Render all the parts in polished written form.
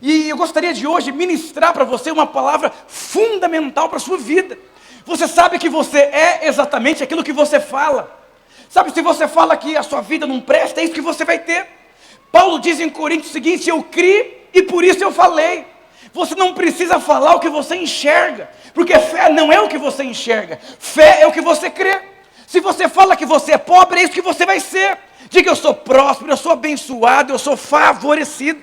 E eu gostaria de hoje ministrar para você uma palavra fundamental para a sua vida. Você sabe que você é exatamente aquilo que você fala. Sabe, se você fala que a sua vida não presta, é isso que você vai ter. Paulo diz em Coríntios o seguinte: eu criei e por isso eu falei. Você não precisa falar o que você enxerga, porque fé não é o que você enxerga, fé é o que você crê. Se você fala que você é pobre, é isso que você vai ser. Diga: eu sou próspero, eu sou abençoado, eu sou favorecido.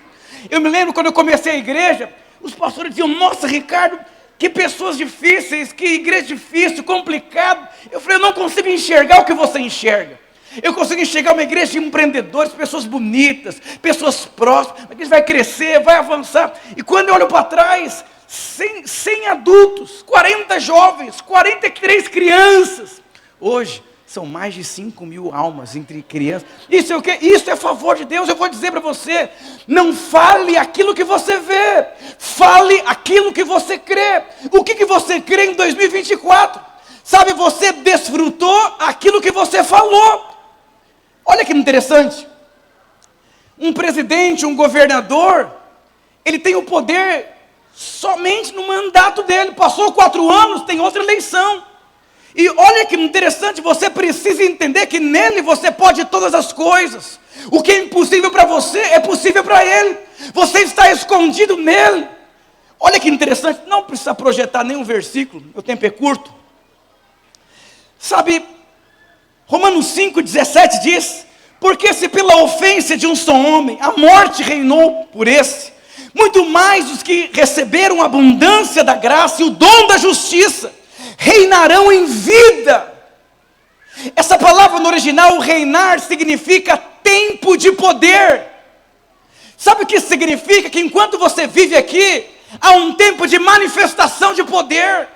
Eu me lembro quando eu comecei a igreja, os pastores diziam: nossa, Ricardo, que pessoas difíceis, que igreja difícil, complicado. Eu falei: eu não consigo enxergar o que você enxerga. Eu consigo enxergar uma igreja de empreendedores, pessoas bonitas, pessoas próximas. A igreja vai crescer, vai avançar. E quando eu olho para trás, 100 adultos, 40 jovens, 43 crianças. Hoje, são mais de 5.000 almas entre crianças. Isso é o quê? Isso é favor de Deus. Eu vou dizer para você: não fale aquilo que você vê, fale aquilo que você crê. O que você crê em 2024? Sabe, você desfrutou aquilo que você falou. Olha que interessante. Um presidente, um governador, ele tem o poder somente no mandato dele. Passou 4 anos, tem outra eleição. E olha que interessante, você precisa entender que nele você pode todas as coisas. O que é impossível para você é possível para ele. Você está escondido nele. Olha que interessante, não precisa projetar nenhum versículo, o tempo é curto. Sabe, Romanos 5,17 diz: porque se pela ofensa de um só homem a morte reinou por esse, muito mais os que receberam a abundância da graça e o dom da justiça reinarão em vida. Essa palavra no original, reinar, significa tempo de poder. Sabe o que significa? Que enquanto você vive aqui, há um tempo de manifestação de poder.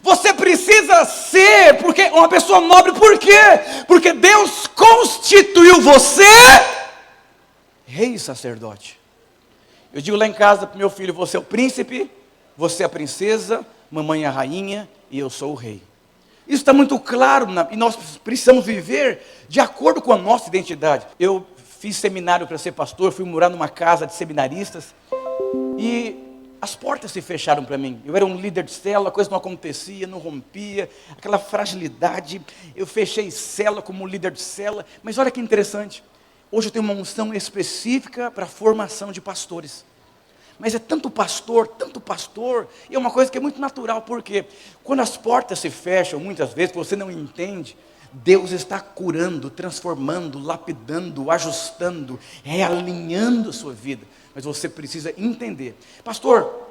Você precisa ser uma pessoa nobre. Por quê? Porque Deus constituiu você rei e sacerdote. Eu digo lá em casa para o meu filho: você é o príncipe, você é a princesa, mamãe é a rainha e eu sou o rei. Isso está muito claro, e nós precisamos viver de acordo com a nossa identidade. Eu fiz seminário para ser pastor, fui morar numa casa de seminaristas, e as portas se fecharam para mim. Eu era um líder de célula, a coisa não acontecia, não rompia, aquela fragilidade. Eu fechei célula como líder de célula, mas olha que interessante, hoje eu tenho uma unção específica para a formação de pastores. Mas é tanto pastor, e é uma coisa que é muito natural, porque quando as portas se fecham, muitas vezes, você não entende, Deus está curando, transformando, lapidando, ajustando, realinhando a sua vida. Mas você precisa entender: pastor,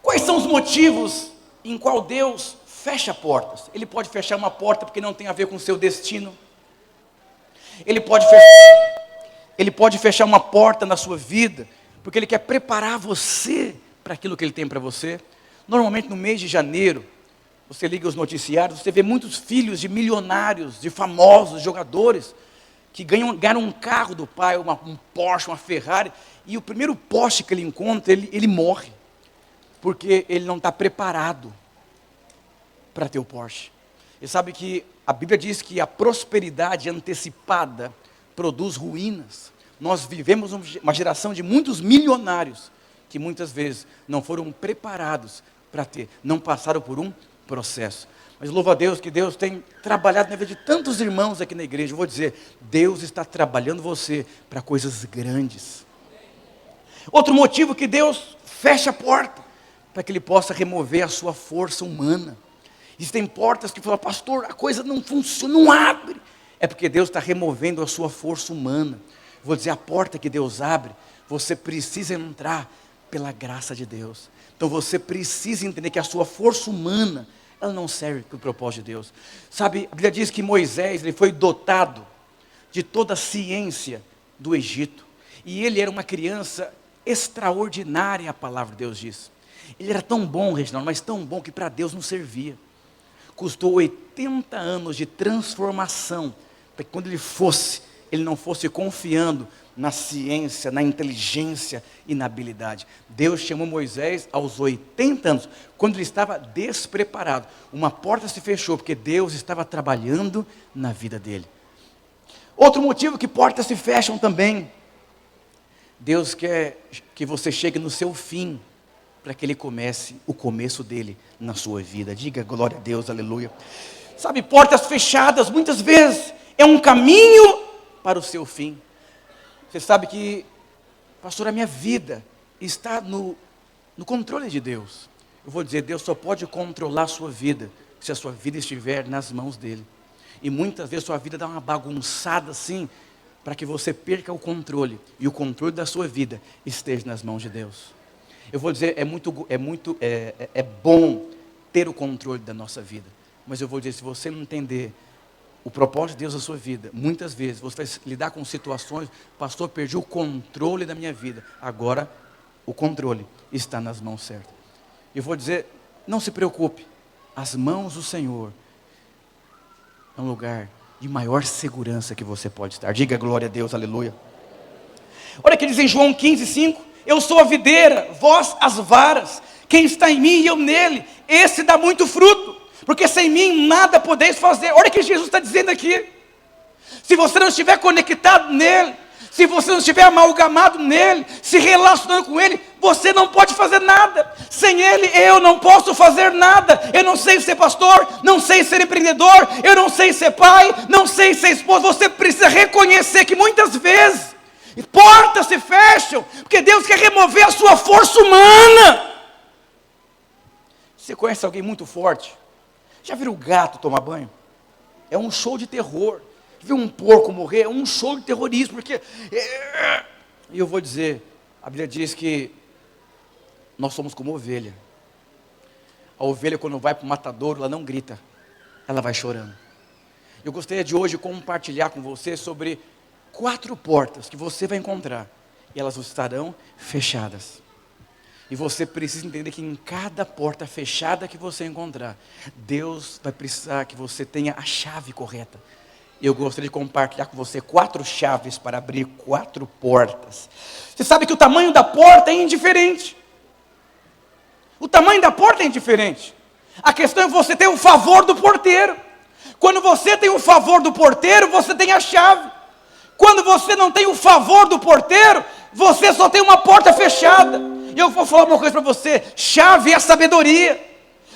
quais são os motivos em qual Deus fecha portas? Ele pode fechar uma porta porque não tem a ver com o seu destino. Ele pode fechar uma porta na sua vida porque Ele quer preparar você para aquilo que Ele tem para você. Normalmente no mês de janeiro, você liga os noticiários, você vê muitos filhos de milionários, de famosos jogadores, que ganham um carro do pai, um Porsche, uma Ferrari, e o primeiro poste que ele encontra, ele morre, porque ele não está preparado para ter o Porsche. E sabe que a Bíblia diz que a prosperidade antecipada produz ruínas. Nós vivemos uma geração de muitos milionários, que muitas vezes não foram preparados para ter, não passaram por um processo. Mas louva a Deus que Deus tem trabalhado na vida de tantos irmãos aqui na igreja. Eu vou dizer: Deus está trabalhando você para coisas grandes. Outro motivo que Deus fecha a porta, para que Ele possa remover a sua força humana. Existem portas que falam: pastor, a coisa não funciona, não abre. É porque Deus está removendo a sua força humana. Vou dizer: a porta que Deus abre, você precisa entrar pela graça de Deus. Então você precisa entender que a sua força humana, ela não serve para o propósito de Deus. Sabe, a Bíblia diz que Moisés, ele foi dotado de toda a ciência do Egito. E ele era uma criança extraordinária, a palavra de Deus diz. Ele era tão bom, Reginaldo, mas tão bom que para Deus não servia. Custou 80 anos de transformação, para que quando ele não fosse confiando na ciência, na inteligência e na habilidade. Deus chamou Moisés aos 80 anos, quando ele estava despreparado. Uma porta se fechou, porque Deus estava trabalhando na vida dele. Outro motivo que portas se fecham também. Deus quer que você chegue no seu fim, para que Ele comece o começo dele na sua vida. Diga glória a Deus, aleluia. Sabe, portas fechadas, muitas vezes, é um caminho para o seu fim. Você sabe que, pastor, a minha vida está no controle de Deus. Eu vou dizer, Deus só pode controlar a sua vida, se a sua vida estiver nas mãos dEle. E muitas vezes sua vida dá uma bagunçada assim, para que você perca o controle, e o controle da sua vida esteja nas mãos de Deus. Eu vou dizer, é bom ter o controle da nossa vida, mas eu vou dizer, se você não entender o propósito de Deus na sua vida, muitas vezes você vai lidar com situações, pastor, perdi o controle da minha vida, agora o controle está nas mãos certas. Eu vou dizer, não se preocupe, as mãos do Senhor é um lugar de maior segurança que você pode estar. Diga glória a Deus, aleluia. Olha que diz em João 15:5, eu sou a videira, vós as varas, quem está em mim e eu nele, esse dá muito fruto, porque sem mim nada podeis fazer. Olha o que Jesus está dizendo aqui. Se você não estiver conectado nele, se você não estiver amalgamado nele, se relacionando com ele, você não pode fazer nada. Sem ele eu não posso fazer nada. Eu não sei ser pastor, não sei ser empreendedor, eu não sei ser pai, não sei ser esposo. Você precisa reconhecer que muitas vezes portas se fecham, porque Deus quer remover a sua força humana. Você conhece alguém muito forte? Já viu o gato tomar banho? É um show de terror. Ver um porco morrer é um show de terrorismo, porque... E eu vou dizer, a Bíblia diz que nós somos como ovelha. A ovelha, quando vai para o matadouro, ela não grita, ela vai chorando. Eu gostaria de hoje compartilhar com você sobre 4 portas que você vai encontrar, e elas estarão fechadas. E você precisa entender que em cada porta fechada que você encontrar, Deus vai precisar que você tenha a chave correta. Eu gostaria de compartilhar com você 4 chaves para abrir 4 portas. Você sabe que o tamanho da porta é indiferente. O tamanho da porta é indiferente. A questão é você ter o favor do porteiro. Quando você tem o favor do porteiro, você tem a chave. Quando você não tem o favor do porteiro, você só tem uma porta fechada. E eu vou falar uma coisa para você, chave é sabedoria.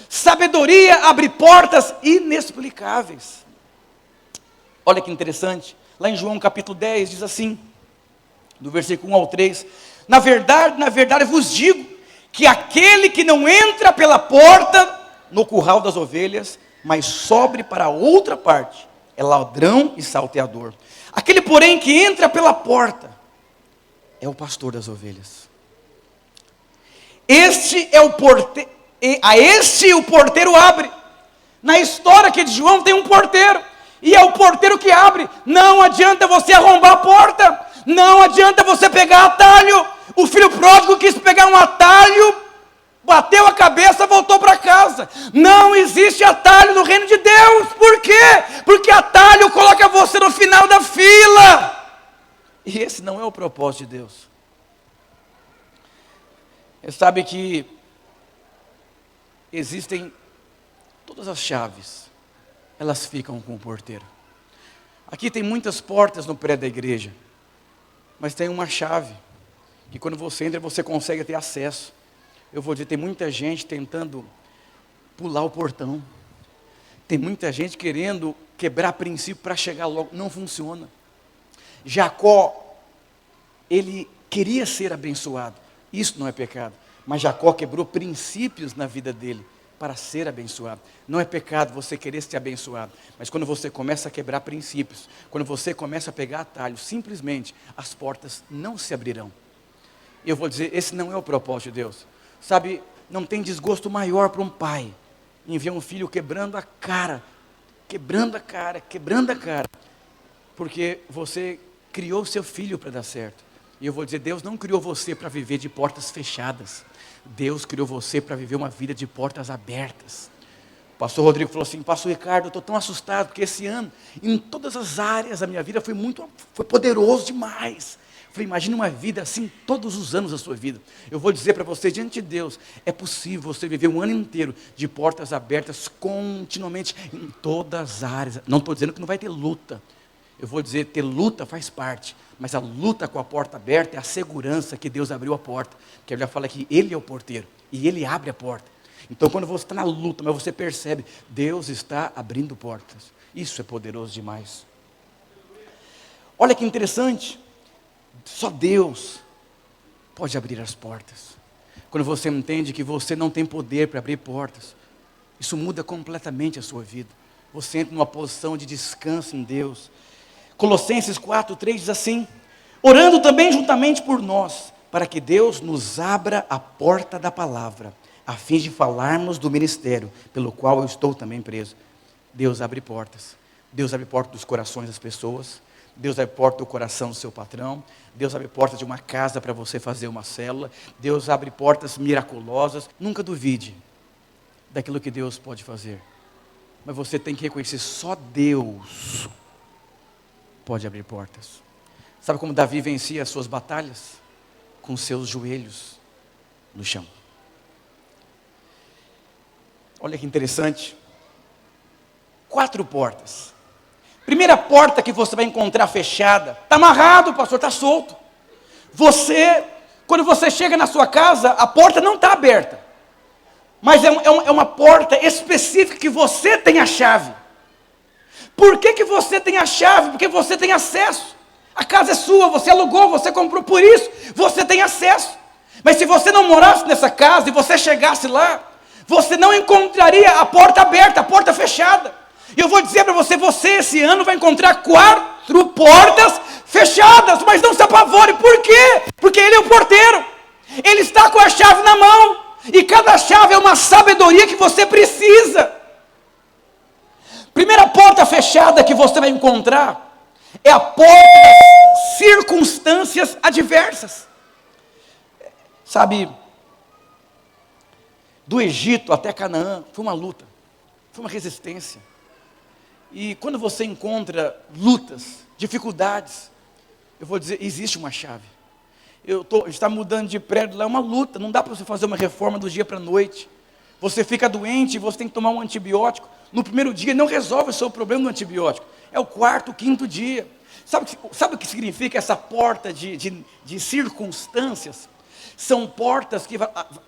Sabedoria abre portas inexplicáveis. Olha que interessante, lá em João capítulo 10 diz assim, do versículo 1 ao 3, na verdade vos digo, que aquele que não entra pela porta no curral das ovelhas, mas sobe para outra parte, é ladrão e salteador. Aquele, porém, que entra pela porta, é o pastor das ovelhas. Este é o porteiro, a este o porteiro abre. Na história aqui de João tem um porteiro, e é o porteiro que abre. Não adianta você arrombar a porta, não adianta você pegar atalho. O filho pródigo quis pegar um atalho, bateu a cabeça, voltou para casa. Não existe atalho no reino de Deus. Por quê? Porque atalho coloca você no final da fila. E esse não é o propósito de Deus. Você sabe que existem todas as chaves, elas ficam com o porteiro. Aqui tem muitas portas no prédio da igreja, mas tem uma chave, e quando você entra, você consegue ter acesso. Eu vou dizer, tem muita gente tentando pular o portão, tem muita gente querendo quebrar princípio para chegar logo, não funciona. Jacó, ele queria ser abençoado, isso não é pecado, mas Jacó quebrou princípios na vida dele, para ser abençoado. Não é pecado você querer ser abençoado, mas quando você começa a quebrar princípios, quando você começa a pegar atalhos, simplesmente as portas não se abrirão. E eu vou dizer, esse não é o propósito de Deus. Sabe, não tem desgosto maior para um pai em ver um filho quebrando a cara, porque você criou seu filho para dar certo. E eu vou dizer, Deus não criou você para viver de portas fechadas. Deus criou você para viver uma vida de portas abertas. O pastor Rodrigo falou assim, pastor Ricardo, eu estou tão assustado, porque esse ano, em todas as áreas da minha vida, foi poderoso demais. Eu falei, imagine uma vida assim, todos os anos da sua vida. Eu vou dizer para você, diante de Deus, é possível você viver um ano inteiro de portas abertas continuamente, em todas as áreas. Não estou dizendo que não vai ter luta. Eu vou dizer, ter luta faz parte, mas a luta com a porta aberta é a segurança que Deus abriu a porta. Porque ele já fala que Ele é o porteiro, e Ele abre a porta. Então quando você está na luta, mas você percebe, Deus está abrindo portas. Isso é poderoso demais. Olha que interessante, só Deus pode abrir as portas. Quando você entende que você não tem poder para abrir portas, isso muda completamente a sua vida. Você entra numa posição de descanso em Deus. Colossenses 4:3 diz assim: orando também juntamente por nós, para que Deus nos abra a porta da palavra, a fim de falarmos do ministério, pelo qual eu estou também preso. Deus abre portas. Deus abre porta dos corações das pessoas. Deus abre porta do coração do seu patrão. Deus abre porta de uma casa para você fazer uma célula. Deus abre portas miraculosas. Nunca duvide daquilo que Deus pode fazer. Mas você tem que reconhecer, só Deus pode abrir portas. Sabe como Davi vencia as suas batalhas? Com seus joelhos no chão. Olha que interessante. 4 portas. Primeira porta que você vai encontrar fechada. Está amarrado, pastor, está solto. Quando você chega na sua casa, a porta não está aberta. Mas é uma porta específica que você tem a chave. Por que você tem a chave? Porque você tem acesso. A casa é sua, você alugou, você comprou, por isso você tem acesso. Mas se você não morasse nessa casa e você chegasse lá, você não encontraria a porta aberta, a porta fechada. E eu vou dizer para você esse ano vai encontrar 4 portas fechadas, mas não se apavore. Por quê? Porque Ele é o porteiro. Ele está com a chave na mão. E cada chave é uma sabedoria que você precisa. Primeira porta fechada que você vai encontrar é a porta das circunstâncias adversas. Sabe, do Egito até Canaã foi uma luta, foi uma resistência. E quando você encontra lutas, dificuldades, eu vou dizer, existe uma chave. Está mudando de prédio lá, é uma luta, não dá para você fazer uma reforma do dia para a noite. Você fica doente, você tem que tomar um antibiótico. No primeiro dia não resolve o seu problema do antibiótico. É o 4º, 5º dia. Sabe o que significa essa porta de circunstâncias? São portas que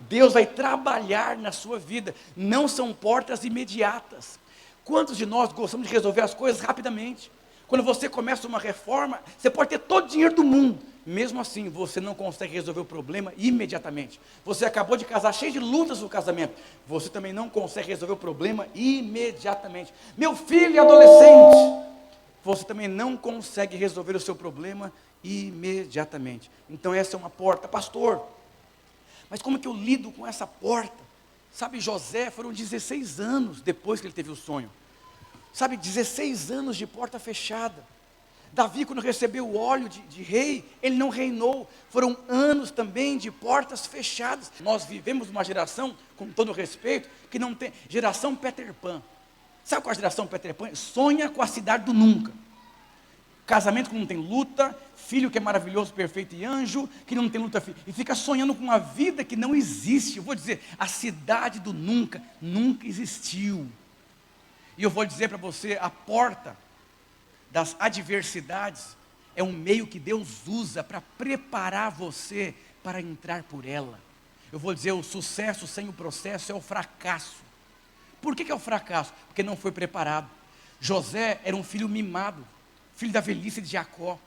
Deus vai trabalhar na sua vida. Não são portas imediatas. Quantos de nós gostamos de resolver as coisas rapidamente? Quando você começa uma reforma, você pode ter todo o dinheiro do mundo. Mesmo assim, você não consegue resolver o problema imediatamente. Você acabou de casar, cheio de lutas no casamento. Você também não consegue resolver o problema imediatamente. Meu filho é adolescente. Você também não consegue resolver o seu problema imediatamente. Então essa é uma porta. Pastor, mas como que eu lido com essa porta? Sabe, José, foram 16 anos depois que ele teve o sonho. Sabe, 16 anos de porta fechada. Davi, quando recebeu o óleo de rei, ele não reinou. Foram anos também de portas fechadas. Nós vivemos uma geração, com todo respeito, que não tem, geração Peter Pan. Sabe qual é a geração Peter Pan? Sonha com a cidade do nunca. Casamento que não tem luta, filho que é maravilhoso, perfeito e anjo, que não tem luta, e fica sonhando com uma vida que não existe. Eu vou dizer, a cidade do nunca, nunca existiu. E eu vou dizer para você, a porta das adversidades é um meio que Deus usa para preparar você para entrar por ela. Eu vou dizer, o sucesso sem o processo é o fracasso. Por que é o fracasso? Porque não foi preparado. José era um filho mimado, filho da velhice de Jacó.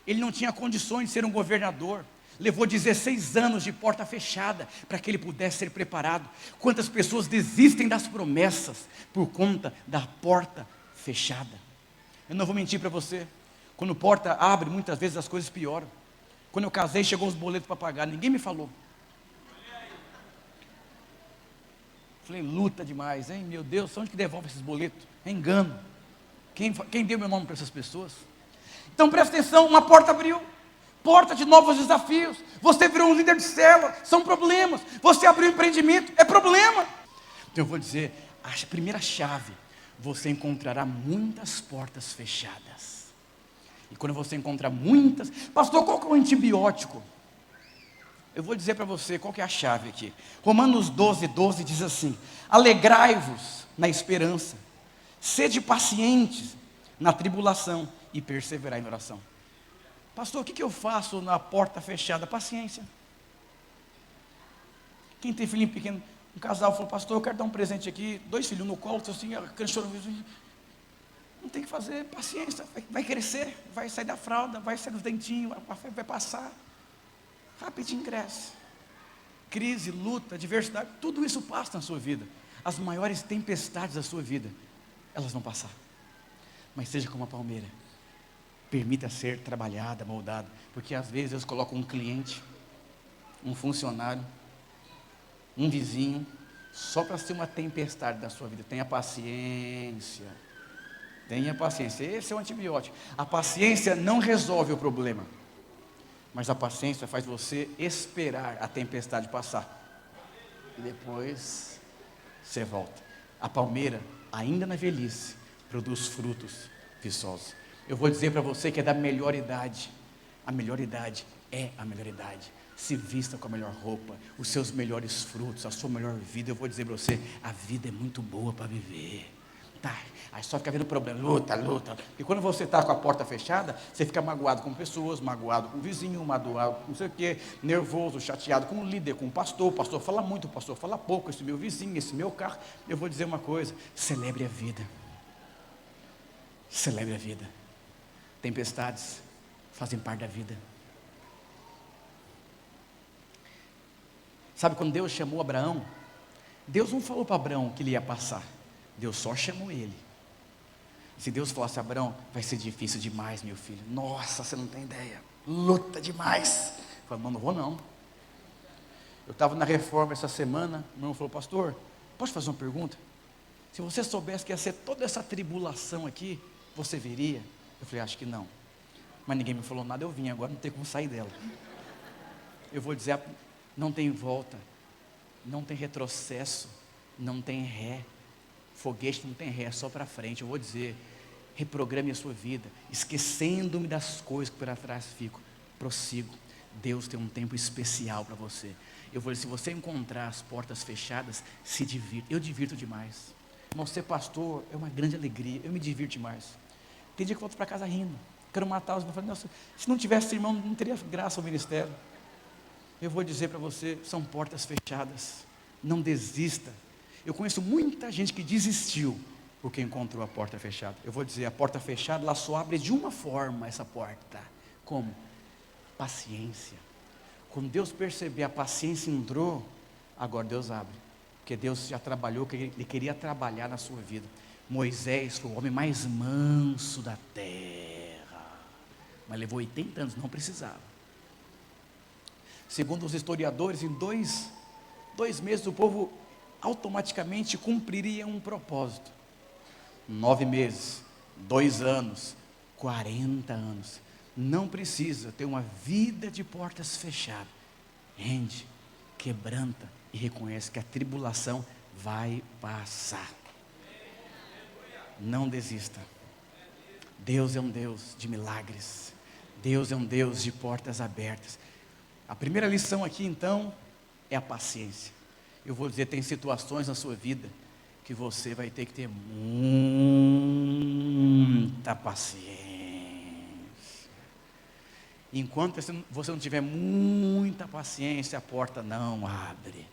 Ele não tinha condições de ser um governador. Levou 16 anos de porta fechada para que ele pudesse ser preparado. Quantas pessoas desistem das promessas por conta da porta fechada? Eu não vou mentir para você. Quando porta abre, muitas vezes as coisas pioram. Quando eu casei, chegou os boletos para pagar, ninguém me falou. Falei, luta demais, hein? Meu Deus, onde que devolve esses boletos? É engano. Quem deu meu nome para essas pessoas? Então presta atenção, uma porta abriu. Porta de novos desafios. Você virou um líder de célula, são problemas. Você abriu um empreendimento, é problema. Então eu vou dizer, a primeira chave, você encontrará muitas portas fechadas. E quando você encontrar muitas, pastor, qual que é o antibiótico? Eu vou dizer para você qual que é a chave aqui. Romanos 12:12 diz assim: alegrai-vos na esperança, sede pacientes na tribulação e perseverar em oração. Pastor, o que eu faço na porta fechada? Paciência. Quem tem filhinho pequeno, um casal falou, pastor, eu quero dar um presente aqui, 2 filhos no colo, assim, chorando. Não tem que fazer, paciência, vai crescer, vai sair da fralda, vai sair dos dentinhos, vai passar, rapidinho cresce. Crise, luta, adversidade, tudo isso passa na sua vida. As maiores tempestades da sua vida, elas vão passar. Mas seja como a palmeira, permita ser trabalhada, moldada, porque às vezes Deus coloca um cliente, um funcionário, um vizinho, só para ser uma tempestade da sua vida. Tenha paciência, esse é o antibiótico. A paciência não resolve o problema, mas a paciência faz você esperar a tempestade passar, e depois você volta. A palmeira, ainda na velhice, produz frutos viçosos. Eu vou dizer para você que é da melhor idade. A melhor idade é a melhor idade. Se vista com a melhor roupa, os seus melhores frutos, a sua melhor vida. Eu vou dizer para você, a vida é muito boa para viver. Tá, aí só fica vendo problema, luta. E quando você está com a porta fechada, você fica magoado com pessoas, magoado com o vizinho, magoado com não sei o quê, nervoso, chateado com o líder, com o pastor fala muito, o pastor fala pouco, esse meu vizinho, esse meu carro. Eu vou dizer uma coisa, celebre a vida. Celebre a vida. Tempestades fazem parte da vida. Sabe quando Deus chamou Abraão? Deus não falou para Abraão que ele ia passar. Deus só chamou ele. Se Deus falasse, Abraão, vai ser difícil demais, meu filho. Nossa, você não tem ideia. Luta demais. Eu falei, não vou não. Eu estava na reforma essa semana. Meu irmão falou, pastor, posso fazer uma pergunta? Se você soubesse que ia ser toda essa tribulação aqui, você viria? Eu falei, acho que não. Mas ninguém me falou nada, eu vim, agora não tem como sair dela. Eu vou dizer, não tem volta, não tem retrocesso, não tem ré. Foguete não tem ré, é só para frente. Eu vou dizer, reprograme a sua vida, esquecendo-me das coisas que por trás ficam, prossigo. Deus tem um tempo especial para você. Eu vou dizer, se você encontrar as portas fechadas, se divirta. Eu divirto demais. Irmão, ser pastor é uma grande alegria, eu me divirto demais. Tem dia que eu volto para casa rindo, quero matar os meus. Nossa, se não tivesse irmão, não teria graça ao ministério. Eu vou dizer para você, são portas fechadas, não desista. Eu conheço muita gente que desistiu porque encontrou a porta fechada. Eu vou dizer, a porta fechada, ela só abre de uma forma, essa porta. Como? Paciência. Quando Deus perceber, a paciência entrou, agora Deus abre. Porque Deus já trabalhou, que Ele queria trabalhar na sua vida. Moisés foi o homem mais manso da terra, mas levou 80 anos, não precisava. Segundo os historiadores, em dois meses o povo automaticamente cumpriria um propósito. 9 meses, 2 anos, 40 anos. Não precisa ter uma vida de portas fechadas. Rende, quebranta e reconhece que a tribulação vai passar. Não desista. Deus é um Deus de milagres. Deus é um Deus de portas abertas. A primeira lição aqui então é a paciência. Eu vou dizer, tem situações na sua vida que você vai ter que ter muita paciência. Enquanto você não tiver muita paciência, a porta não abre.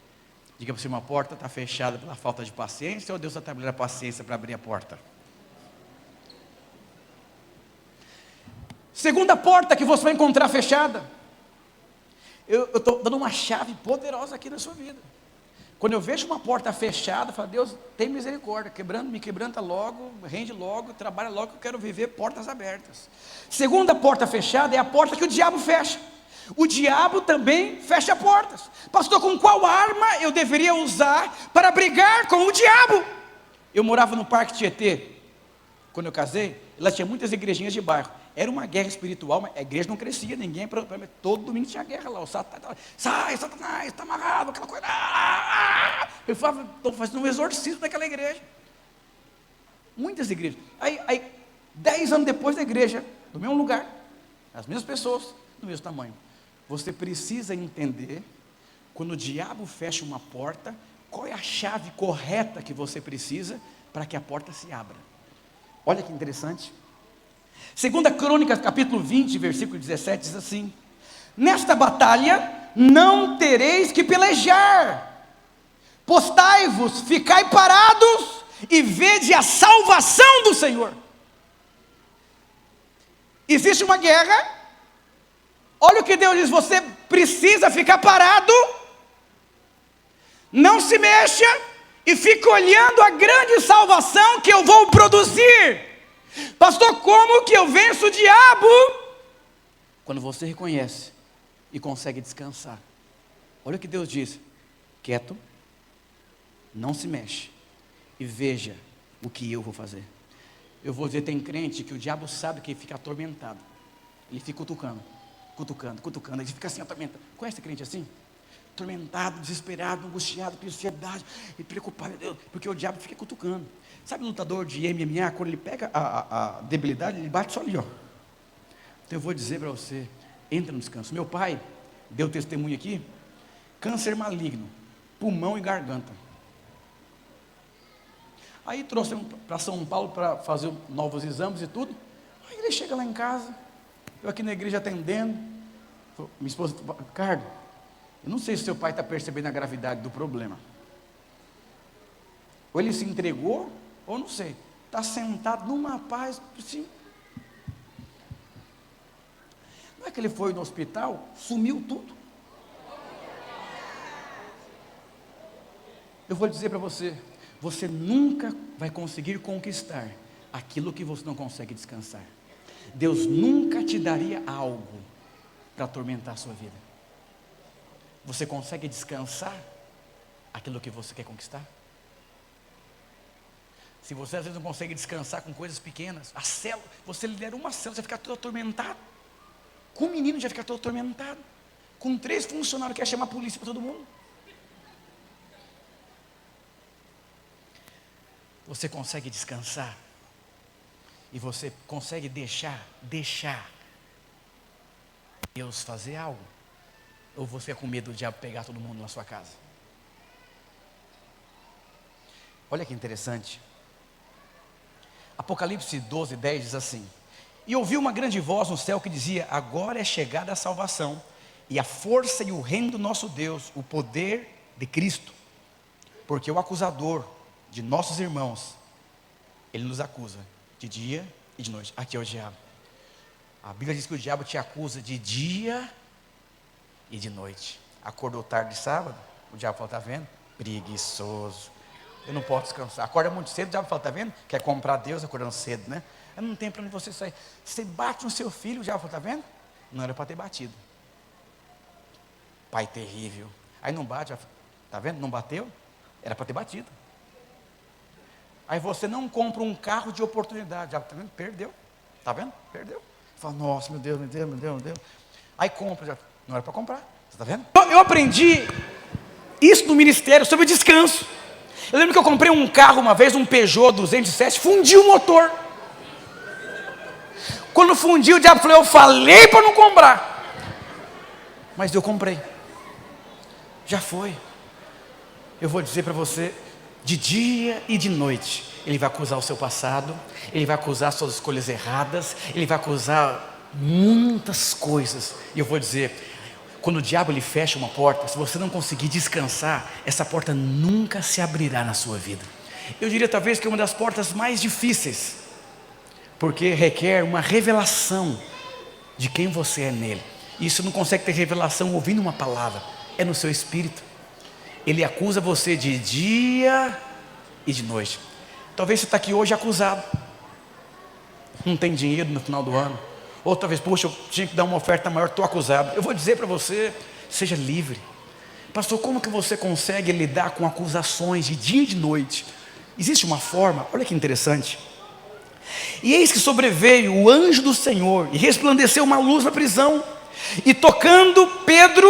Diga para você, uma porta está fechada pela falta de paciência, ou Deus está trabalhando a paciência para abrir a porta? Segunda porta que você vai encontrar fechada. Eu estou dando uma chave poderosa aqui na sua vida. Quando eu vejo uma porta fechada, eu falo, Deus, tem misericórdia, me quebranta logo, rende logo, trabalha logo, que eu quero viver portas abertas. Segunda porta fechada é a porta que o diabo fecha. O diabo também fecha portas. Pastor, com qual arma eu deveria usar para brigar com o diabo? Eu morava no Parque Tietê, quando eu casei, lá tinha muitas igrejinhas de bairro. Era uma guerra espiritual, mas a igreja não crescia, todo domingo tinha guerra lá, sai Satanás, está amarrado, aquela coisa, eu falava, estou fazendo um exorcismo daquela igreja, muitas igrejas, aí 10 anos depois da igreja, do mesmo lugar, as mesmas pessoas, do mesmo tamanho. Você precisa entender, quando o diabo fecha uma porta, qual é a chave correta que você precisa, para que a porta se abra. Olha que interessante, Segunda Crônicas, capítulo 20, versículo 17, diz assim: nesta batalha não tereis que pelejar, postai-vos, ficai parados, e vede a salvação do Senhor. Existe uma guerra, olha o que Deus diz: você precisa ficar parado, não se mexa, e fica olhando a grande salvação que eu vou produzir. Pastor, como que eu venço o diabo? Quando você reconhece e consegue descansar. Olha o que Deus diz: quieto, não se mexe, e veja o que eu vou fazer. Eu vou dizer, tem crente que o diabo sabe que ele fica atormentado, ele fica cutucando, ele fica assim atormentado. Conhece crente assim? Atormentado, desesperado, angustiado, com ansiedade e preocupado, Deus, porque o diabo fica cutucando. Sabe o lutador de MMA, quando ele pega a debilidade, ele bate só ali, ó. Então eu vou dizer para você, entra no descanso. Meu pai deu testemunho aqui, câncer maligno, pulmão e garganta. Aí trouxe para São Paulo para fazer novos exames e tudo. Aí ele chega lá em casa, eu aqui na igreja atendendo, minha esposa, Ricardo, eu não sei se seu pai está percebendo a gravidade do problema. Ou ele se entregou, ou não sei. Está sentado numa paz, assim. Não é que ele foi no hospital, sumiu tudo. Eu vou dizer para você, você nunca vai conseguir conquistar aquilo que você não consegue descansar. Deus nunca te daria algo para atormentar a sua vida. Você consegue descansar aquilo que você quer conquistar? Se você às vezes não consegue descansar com coisas pequenas, a célula, você lidera uma célula, você fica todo atormentado. Com um menino já fica todo atormentado. Com 3 funcionários, quer chamar a polícia para todo mundo. Você consegue descansar? E você consegue deixar Deus fazer algo? Ou você é com medo do diabo pegar todo mundo na sua casa? Olha que interessante. Apocalipse 12, 10 diz assim: e ouvi uma grande voz no céu que dizia: agora é chegada a salvação, e a força e o reino do nosso Deus, o poder de Cristo, porque o acusador de nossos irmãos, ele nos acusa de dia e de noite. Aqui é o diabo. A Bíblia diz que o diabo te acusa de dia e de noite. Acordou tarde de sábado, o diabo fala: está vendo? Preguiçoso, eu não posso descansar. Acorda muito cedo, o diabo fala: está vendo? Quer comprar Deus acordando cedo, né? Eu não tenho para onde você sair. Você bate no seu filho, o diabo fala: está vendo? Não era para ter batido. Pai terrível. Aí não bate, está vendo? Não bateu? Era para ter batido. Aí você não compra um carro de oportunidade, já está vendo? Perdeu, está vendo? Perdeu. Fala: nossa, meu Deus. Aí compra, já não era para comprar, você está vendo? Eu aprendi isso no ministério sobre descanso. Eu lembro que eu comprei um carro uma vez, um Peugeot 207, fundiu o motor. Quando fundiu, o diabo falou: eu falei para não comprar, mas eu comprei. Já foi. Eu vou dizer para você, de dia e de noite, ele vai acusar o seu passado, ele vai acusar suas escolhas erradas, ele vai acusar muitas coisas. E eu vou dizer, quando o diabo lhe fecha uma porta, se você não conseguir descansar, essa porta nunca se abrirá na sua vida. Eu diria talvez que é uma das portas mais difíceis, porque requer uma revelação de quem você é nele. E você não consegue ter revelação ouvindo uma palavra, é no seu espírito. Ele acusa você de dia e de noite. Talvez você está aqui hoje acusado, não tem dinheiro no final do ano. Ou talvez, poxa, eu tinha que dar uma oferta maior, estou acusado. Eu vou dizer para você, seja livre. Pastor, como que você consegue lidar com acusações de dia e de noite? Existe uma forma, olha que interessante. E eis que sobreveio o anjo do Senhor, e resplandeceu uma luz na prisão, e tocando Pedro,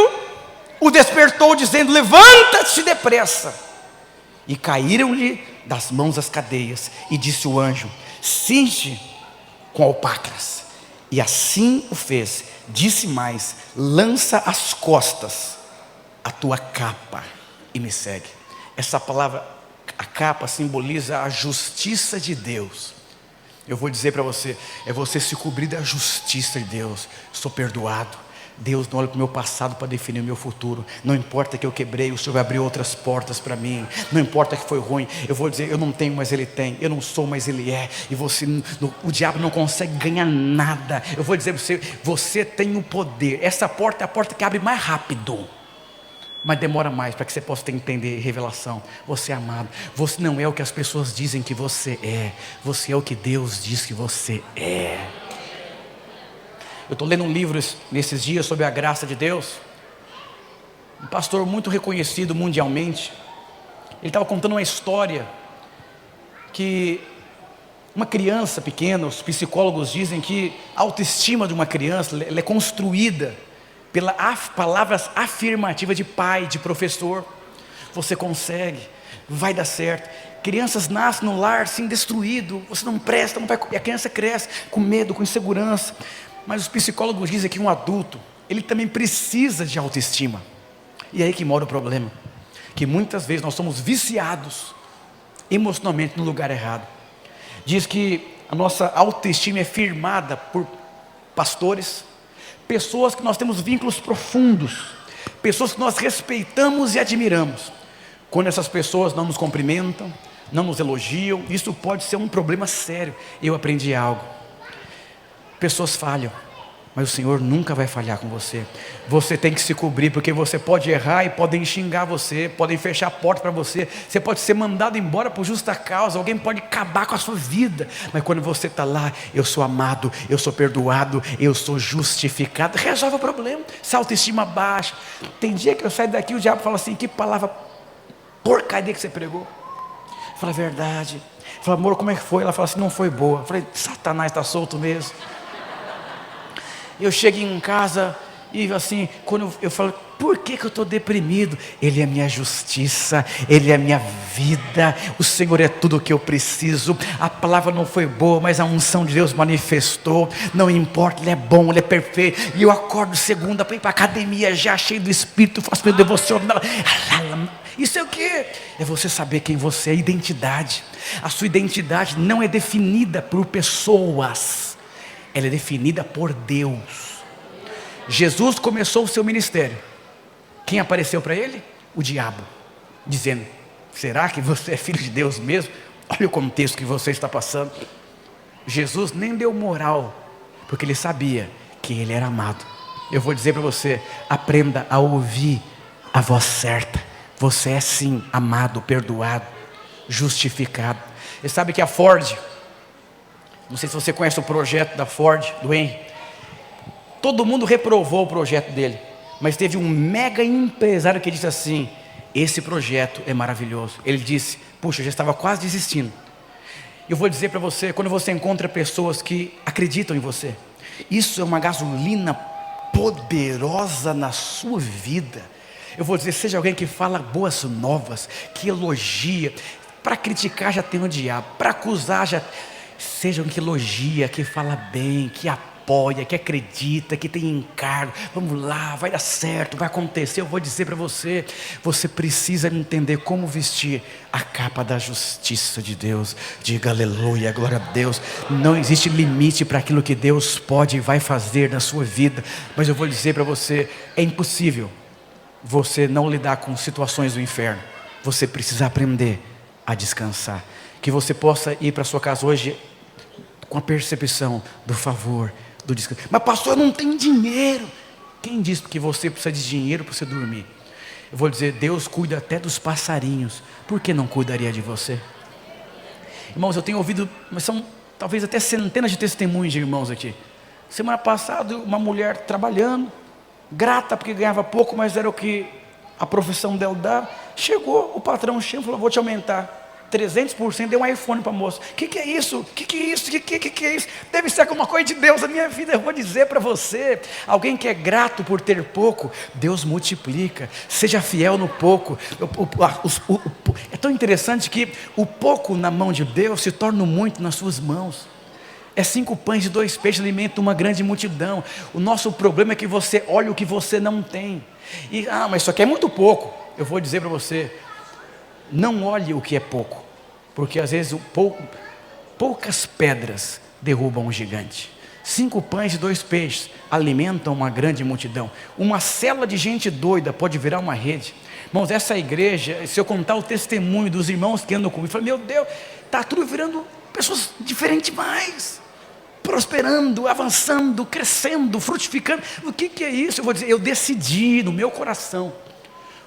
o despertou, dizendo: levanta-te depressa. E caíram-lhe das mãos as cadeias, e disse o anjo: cinge com alpacras. E assim o fez. Disse mais: lança às costas a tua capa e me segue. Essa palavra, a capa, simboliza a justiça de Deus. Eu vou dizer para você, é você se cobrir da justiça de Deus. Sou perdoado. Deus não olha para o meu passado para definir o meu futuro. Não importa que eu quebrei, o Senhor vai abrir outras portas para mim. Não importa que foi ruim, eu vou dizer, eu não tenho, mas Ele tem. Eu não sou, mas Ele é. E você, o diabo não consegue ganhar nada. Eu vou dizer para você, você tem o poder. Essa porta é a porta que abre mais rápido, mas demora mais para que você possa entender revelação. Você é amado. Você não é o que as pessoas dizem que você é. Você é o que Deus diz que você é. Eu estou lendo um livro nesses dias sobre a graça de Deus. Um pastor muito reconhecido mundialmente. Ele estava contando uma história que uma criança pequena, os psicólogos dizem que a autoestima de uma criança ela é construída pelas palavras afirmativas de pai, de professor. Você consegue, vai dar certo. Crianças nascem no lar assim destruído, você não presta, não vai. E a criança cresce com medo, com insegurança. Mas os psicólogos dizem que um adulto, ele também precisa de autoestima. E é aí que mora o problema, que muitas vezes nós somos viciados emocionalmente no lugar errado. Diz que a nossa autoestima é firmada por pastores, pessoas que nós temos vínculos profundos, pessoas que nós respeitamos e admiramos. Quando essas pessoas não nos cumprimentam, não nos elogiam, isso pode ser um problema sério. Eu aprendi algo. Pessoas falham, mas o Senhor nunca vai falhar com você. Você tem que se cobrir, porque você pode errar e podem xingar você, podem fechar a porta para você. Você pode ser mandado embora por justa causa, alguém pode acabar com a sua vida. Mas quando você está lá, eu sou amado, eu sou perdoado, eu sou justificado, resolve o problema. Se a autoestima baixa, tem dia que eu saio daqui, o diabo fala assim, que palavra porcaria que você pregou. Eu falo, é verdade. Eu falo, amor, como é que foi? Ela fala assim, não foi boa. Eu falei, Satanás está solto mesmo. Eu chego em casa e assim, quando eu falo, por que eu estou deprimido? Ele é minha justiça, Ele é minha vida, o Senhor é tudo o que eu preciso. A palavra não foi boa, mas a unção de Deus manifestou. Não importa, Ele é bom, Ele é perfeito. E eu acordo segunda para ir para a academia já cheio do Espírito, faço meu devocional. Isso é o que? É você saber quem você é, identidade. A sua identidade não é definida por pessoas, ela é definida por Deus. Jesus começou o seu ministério. Quem apareceu para ele? O diabo, dizendo, será que você é filho de Deus mesmo? Olha o contexto que você está passando. Jesus nem deu moral, porque ele sabia que ele era amado. Eu vou dizer para você, aprenda a ouvir a voz certa. Você é sim amado, perdoado, justificado. Você sabe que a Ford, não sei se você conhece o projeto da Ford, do Henry. Todo mundo reprovou o projeto dele, mas teve um mega empresário que disse assim, esse projeto é maravilhoso. Ele disse, puxa, eu já estava quase desistindo. Eu vou dizer para você, quando você encontra pessoas que acreditam em você, isso é uma gasolina poderosa na sua vida. Eu vou dizer, seja alguém que fala boas novas, que elogia. Para criticar já tem o diabo, para acusar já... Seja alguém que elogia, que fala bem, que apoia, que acredita, que tem encargo. Vamos lá, vai dar certo, vai acontecer. Eu vou dizer para você, você precisa entender como vestir a capa da justiça de Deus. Diga aleluia, glória a Deus. Não existe limite para aquilo que Deus pode e vai fazer na sua vida. Mas eu vou dizer para você, é impossível você não lidar com situações do inferno. Você precisa aprender a descansar. Que você possa ir para sua casa hoje com a percepção do favor, do descanso. Mas pastor, eu não tenho dinheiro. Quem disse que você precisa de dinheiro para você dormir? Eu vou dizer, Deus cuida até dos passarinhos. Por que não cuidaria de você? Irmãos, eu tenho ouvido, mas são talvez até centenas de testemunhos de irmãos aqui. Semana passada, uma mulher trabalhando, grata porque ganhava pouco, mas era o que a profissão dela dava. Chegou, o patrão chegou e falou, vou te aumentar 300%, deu um iPhone para a moça. O que é isso? O que é isso? O que é isso? Deve ser alguma coisa de Deus na minha vida. Eu vou dizer para você, alguém que é grato por ter pouco, Deus multiplica. Seja fiel no pouco. É tão interessante que o pouco na mão de Deus se torna muito nas suas mãos. É 5 pães e 2 peixes, alimenta uma grande multidão. O nosso problema é que você olha o que você não tem. E, mas isso aqui é muito pouco. Eu vou dizer para você, não olhe o que é pouco, porque às vezes o pouco, poucas pedras derrubam um gigante. 5 pães e 2 peixes alimentam uma grande multidão. Uma célula de gente doida pode virar uma rede. Irmãos, essa igreja, se eu contar o testemunho dos irmãos que andam comigo, eu falo, meu Deus, está tudo virando pessoas diferentes mais, prosperando, avançando, crescendo, frutificando. O que é isso? Eu vou dizer, eu decidi no meu coração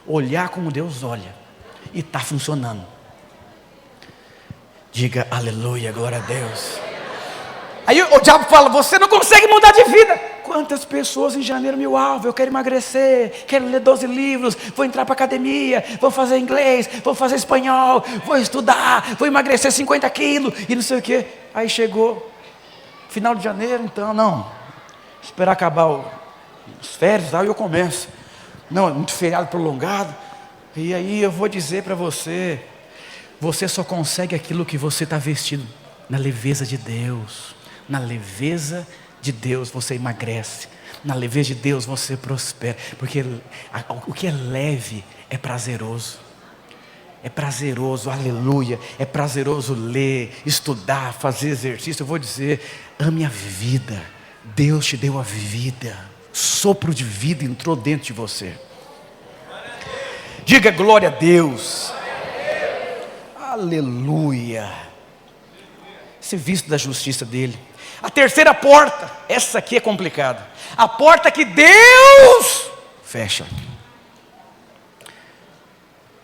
olhar como Deus olha, e está funcionando. Diga aleluia, glória a Deus. Aí o diabo fala, você não consegue mudar de vida. Quantas pessoas em janeiro, meu alvo, eu quero emagrecer, quero ler 12 livros, vou entrar para academia, vou fazer inglês, vou fazer espanhol, vou estudar, vou emagrecer 50 quilos, e não sei o que. Aí chegou, final de janeiro, então, não, esperar acabar os férias, aí eu começo. Não, é muito feriado prolongado, e aí eu vou dizer para você, você só consegue aquilo que você está vestido, na leveza de Deus. Na leveza de Deus você emagrece, na leveza de Deus você prospera, porque o que é leve é prazeroso, aleluia, é prazeroso ler, estudar, fazer exercício. Eu vou dizer, ame a vida, Deus te deu a vida, sopro de vida entrou dentro de você. Diga glória a Deus, aleluia. Ser visto da justiça dele. A terceira porta, essa aqui é complicada. A porta que Deus fecha.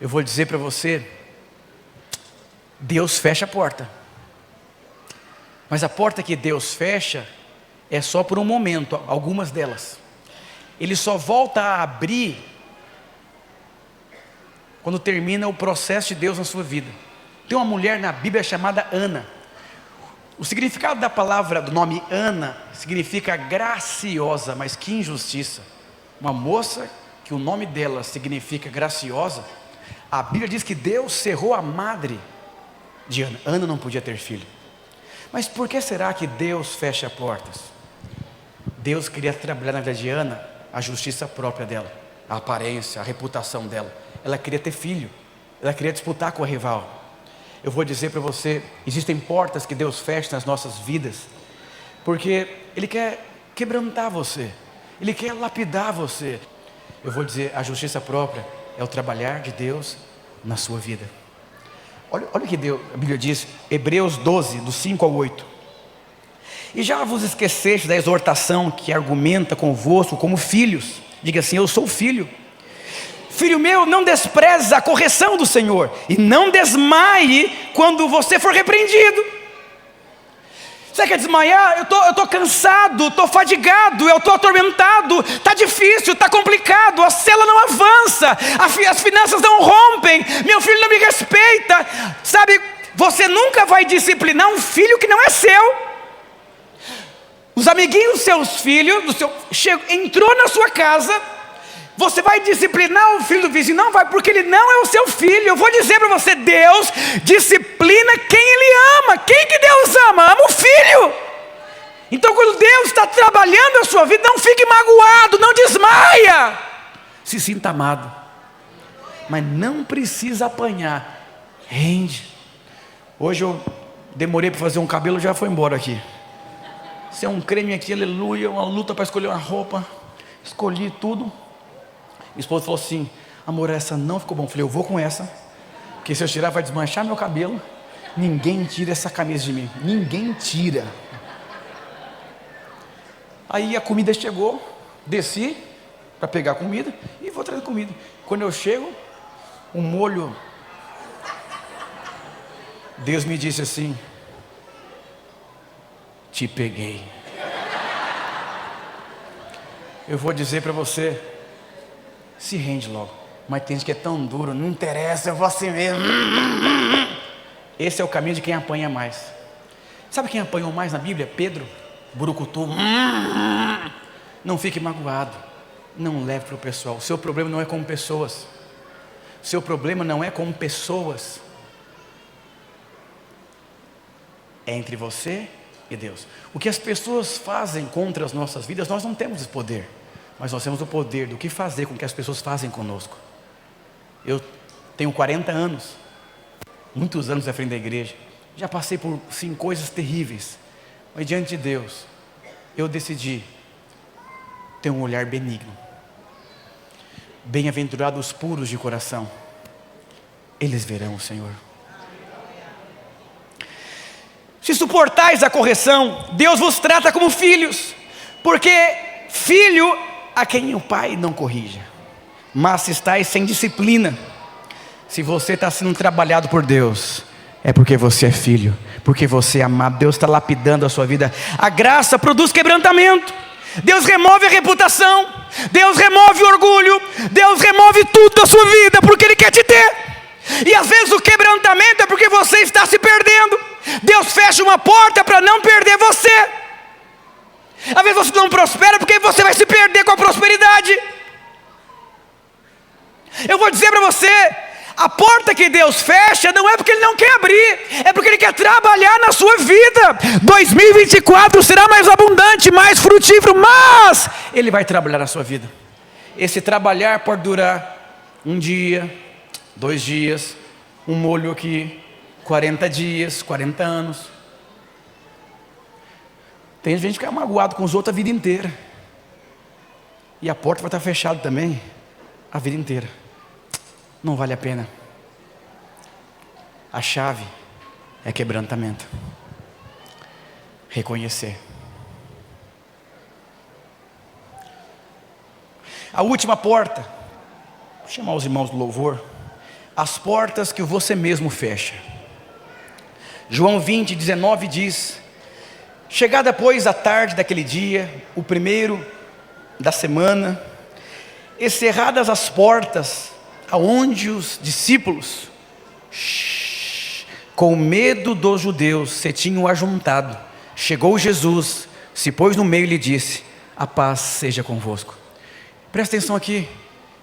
Eu vou dizer para você, Deus fecha a porta. Mas a porta que Deus fecha é só por um momento, algumas delas. Ele só volta a abrir quando termina o processo de Deus na sua vida. Tem uma mulher na Bíblia chamada Ana. O significado da palavra, do nome Ana, significa graciosa, mas que injustiça. Uma moça que o nome dela significa graciosa, a Bíblia diz que Deus cerrou a madre de Ana. Ana não podia ter filho. Mas por que será que Deus fecha portas? Deus queria trabalhar na vida de Ana a justiça própria dela, a aparência, a reputação dela. Ela queria ter filho, ela queria disputar com a rival. Eu vou dizer para você, existem portas que Deus fecha nas nossas vidas, porque Ele quer quebrantar você, Ele quer lapidar você. Eu vou dizer, a justiça própria é o trabalhar de Deus na sua vida. Olha o que a Bíblia diz, Hebreus 12, do 5 ao 8. E já vos esqueceste da exortação que argumenta convosco como filhos. Diga assim, eu sou filho. Filho meu, não desprezes a correção do Senhor, e não desmaie quando você for repreendido. Você quer desmaiar? Eu estou cansado, estou fadigado, eu estou atormentado, está difícil, está complicado, a célula não avança, as finanças não rompem, meu filho não me respeita. Sabe, você nunca vai disciplinar um filho que não é seu. Os amiguinhos dos seus filhos, entrou na sua casa, você vai disciplinar o filho do vizinho? Não vai, porque ele não é o seu filho. Eu vou dizer para você, Deus disciplina quem Ele ama. Quem que Deus ama? Ama o filho. Então quando Deus está trabalhando a sua vida, não fique magoado, não desmaia. Se sinta amado, mas não precisa apanhar, rende. Hoje eu demorei para fazer um cabelo, já foi embora aqui. Isso é um creme aqui, aleluia, uma luta para escolher uma roupa. Escolhi tudo. Minha esposa falou assim, amor, essa não ficou bom. Eu falei, eu vou com essa, porque se eu tirar vai desmanchar meu cabelo. Ninguém tira essa camisa de mim, ninguém tira. Aí a comida chegou, desci para pegar a comida e vou trazer comida. Quando eu chego, um molho, Deus me disse assim, te peguei. Eu vou dizer para você, se rende logo. Mas tem gente que é tão duro, não interessa, eu vou assim mesmo. Esse é o caminho de quem apanha mais. Sabe quem apanhou mais na Bíblia? Pedro, burucutu. Não fique magoado, não leve para o pessoal. O seu problema não é com pessoas. O seu problema não é com pessoas. É entre você e Deus. O que as pessoas fazem contra as nossas vidas, nós não temos esse poder. Mas nós temos o poder do que fazer com que as pessoas fazem conosco. Eu tenho 40 anos, muitos anos à frente da igreja. já passei por sim coisas terríveis, mas diante de Deus, eu decidi ter um olhar benigno. Bem-aventurados os puros de coração, eles verão o Senhor. Se suportais a correção, Deus vos trata como filhos, porque filho a quem o pai não corrija. Mas se estáis sem disciplina, se você está sendo trabalhado por Deus, é porque você é filho, porque você é amado. Deus está lapidando a sua vida. A graça produz quebrantamento. Deus remove a reputação, Deus remove o orgulho, Deus remove tudo da sua vida, porque Ele quer te ter. E às vezes o quebrantamento é porque você está se perdendo. Deus fecha uma porta para não perder você. Às vezes você não prospera porque você vai se perder com a prosperidade. Eu vou dizer para você, a porta que Deus fecha não é porque Ele não quer abrir, é porque Ele quer trabalhar na sua vida. 2024 será mais abundante, mais frutífero, mas Ele vai trabalhar na sua vida. Esse trabalhar pode durar um dia, 2 dias, um molho aqui, 40 dias, 40 anos. Tem gente que fica magoado com os outros a vida inteira, e a porta vai estar fechada também a vida inteira. Não vale a pena. A chave é quebrantamento. Reconhecer. A última porta, vou chamar os irmãos do louvor. As portas que você mesmo fecha. João 20:19 diz: chegada pois a tarde daquele dia, o primeiro da semana, e cerradas as portas, aonde os discípulos, com medo dos judeus, se tinham ajuntado, chegou Jesus, se pôs no meio e lhe disse: a paz seja convosco. Presta atenção aqui,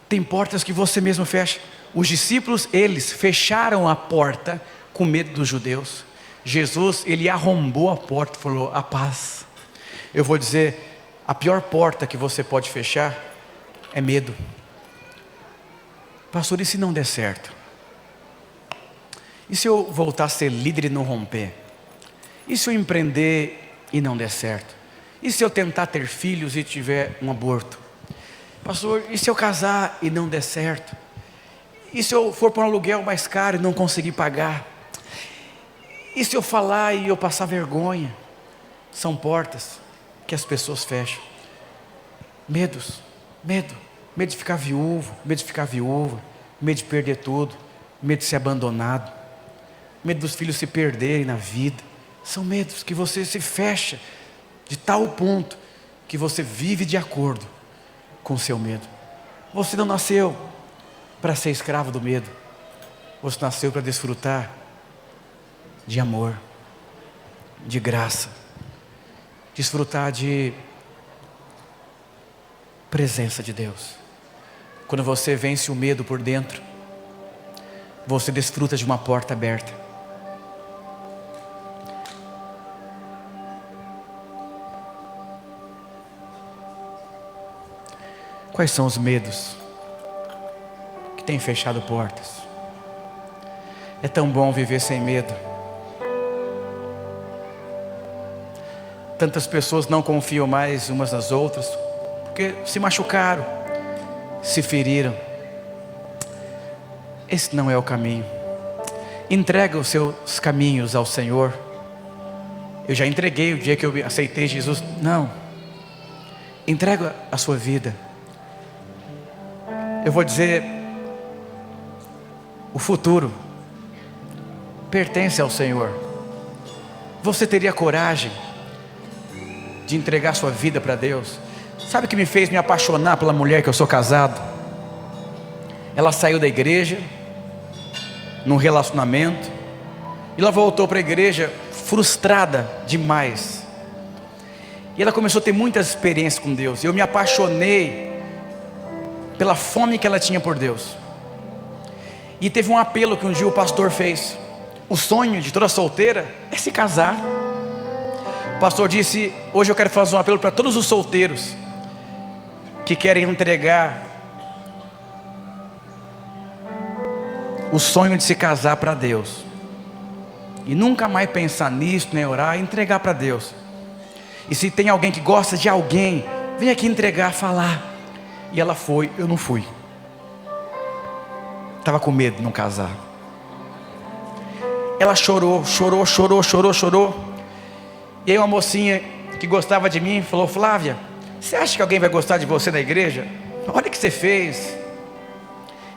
tem portas que você mesmo fecha. Os discípulos, eles fecharam a porta com medo dos judeus. Jesus, Ele arrombou a porta e falou: a paz. Eu vou dizer, a pior porta que você pode fechar é medo. Pastor, e se não der certo? E se eu voltar a ser líder e não romper? E se eu empreender e não der certo? E se eu tentar ter filhos e tiver um aborto? Pastor, e se eu casar e não der certo? E se eu for para um aluguel mais caro e não conseguir pagar? E se eu falar e eu passar vergonha? São portas que as pessoas fecham. Medos, medo de ficar viúvo, medo de ficar viúva, medo de perder tudo, medo de ser abandonado, medo dos filhos se perderem na vida. São medos que você se fecha de tal ponto que você vive de acordo com o seu medo. Você não nasceu para ser escravo do medo, você nasceu para desfrutar de amor, de graça, desfrutar de presença de Deus. Quando você vence o medo por dentro, você desfruta de uma porta aberta. Quais são os medos que têm fechado portas? É tão bom viver sem medo. Tantas pessoas não confiam mais umas nas outras, porque se machucaram, se feriram. Esse não é o caminho. Entrega os seus caminhos ao Senhor. Eu já entreguei o dia que eu aceitei Jesus. Não. Entrega a sua vida. Eu vou dizer, o futuro pertence ao Senhor. Você teria coragem de entregar sua vida para Deus? Sabe o que me fez me apaixonar pela mulher que eu sou casado? Ela saiu da igreja, num relacionamento, e ela voltou para a igreja frustrada demais. E ela começou a ter muitas experiências com Deus. E eu me apaixonei pela fome que ela tinha por Deus. E teve um apelo que um dia o pastor fez. O sonho de toda solteira é se casar. O pastor disse: hoje eu quero fazer um apelo para todos os solteiros que querem entregar o sonho de se casar para Deus. e nunca mais pensar nisso, nem orar, entregar para Deus. E se tem alguém que gosta de alguém, vem aqui entregar, falar. E ela foi, eu não fui. Estava com medo de não casar. Ela chorou. E aí uma mocinha que gostava de mim falou: Flávia, você acha que alguém vai gostar de você na igreja? Olha o que você fez.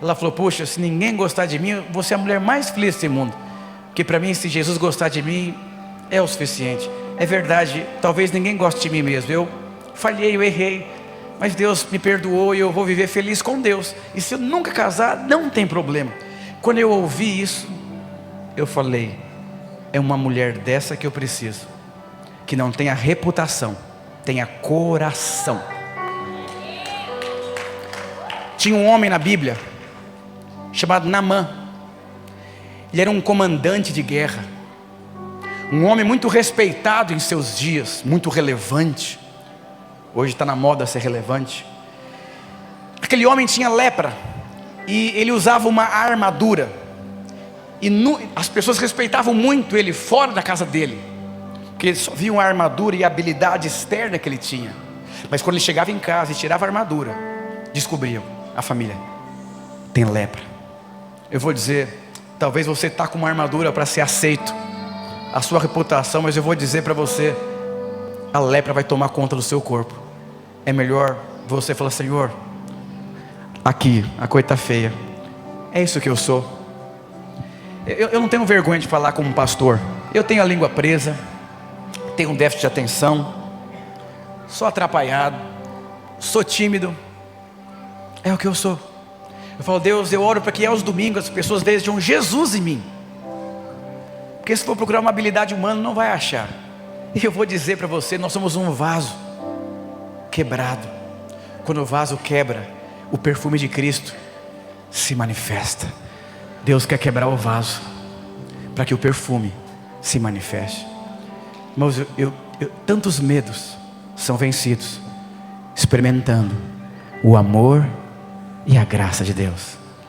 Ela falou: puxa, se ninguém gostar de mim, você é a mulher mais feliz desse mundo. Porque para mim, se Jesus gostar de mim, é o suficiente. É verdade, talvez ninguém goste de mim mesmo. Eu falhei, eu errei, mas Deus me perdoou e eu vou viver feliz com Deus. E se eu nunca casar, não tem problema. Quando eu ouvi isso, eu falei: é uma mulher dessa que eu preciso, que não tenha reputação, tenha coração. Tinha um homem na Bíblia chamado Naamã. Ele era um comandante de guerra, um homem muito respeitado em seus dias, muito relevante. Hoje está na moda ser relevante. Aquele homem tinha lepra e ele usava uma armadura. E as pessoas respeitavam muito ele fora da casa dele, porque eles só viam a armadura e a habilidade externa que ele tinha. Mas quando ele chegava em casa e tirava a armadura, descobriam: a família tem lepra. Eu vou dizer, talvez você está com uma armadura para ser aceito, a sua reputação, mas eu vou dizer para você, a lepra vai tomar conta do seu corpo. É melhor você falar: Senhor, aqui a coisa está feia, é isso que eu sou. Eu não tenho vergonha de falar como pastor. Eu tenho a língua presa, tenho um déficit de atenção, sou atrapalhado, sou tímido. É o que eu sou. Eu falo: Deus, eu oro para que aos domingos as pessoas vejam Jesus em mim, porque se for procurar uma habilidade humana, não vai achar. E eu vou dizer para você, nós somos um vaso quebrado. Quando o vaso quebra, o perfume de Cristo se manifesta. Deus quer quebrar o vaso para que o perfume se manifeste. Irmãos, tantos medos são vencidos experimentando o amor e a graça de Deus.